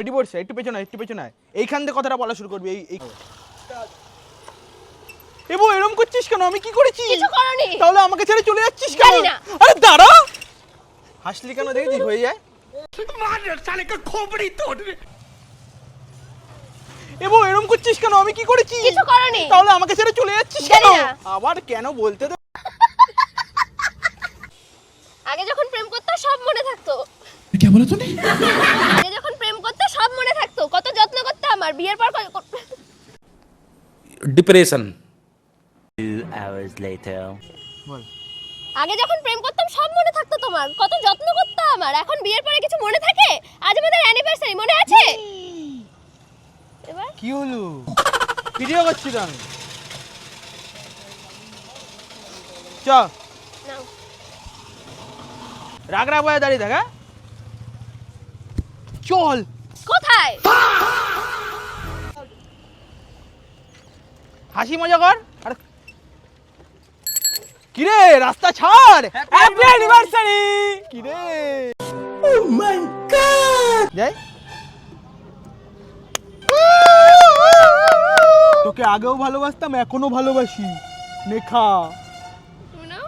এটি পড়ছে, একটু পেছনে এইখান থেকে কথাটা বলা শুরু করবি। এই এবো এরকম করছিস কেন? আমি কি করেছি? কিছু করনি। তাহলে আমাকে ছেড়ে চলে যাচ্ছিস কেন? জানি না। আরে দাঁড়া, হাসলি কেন? দেখেছিস হয়ে যায়। এবো এরকম করছিস কেন? আমি কি করেছি? কিছু করনি। তাহলে আমাকে ছেড়ে চলে যাচ্ছিস কেন? জানি না। আবার কেন বলতে দে। আগে যখন প্রেম করতে সব মনে থাকতো। কি বলা তুমি? আগে যখন প্রেম করতে সব মনে থাকতো, কত যত্ন করতে আমার, বিয়ের পর ডিপ্রেশন। 2 hours later. বল। আগে যখন প্রেম করতাম সব মনে থাকতো তোমার, কত যত্ন করতে আমার, এখন বিয়ের পরে কিছু মনে থাকে? আজ আমাদের অ্যানিভার্সারি, মনে আছে? এবার কি হলো? ভিডিও করছি তো আমি। চ নাও। রাগ বয়ে দাঁড়িয়ে থাক। চল। কোথায়? হাসি মজা কর। আরে কিরে, রাস্তা ছাড়। Happy anniversary. কিরে, ও মাই গড। যাই, তোকে আগেও ভালোবাসতাম, এখনো ভালোবাসি। নেখা। তুমি নাও।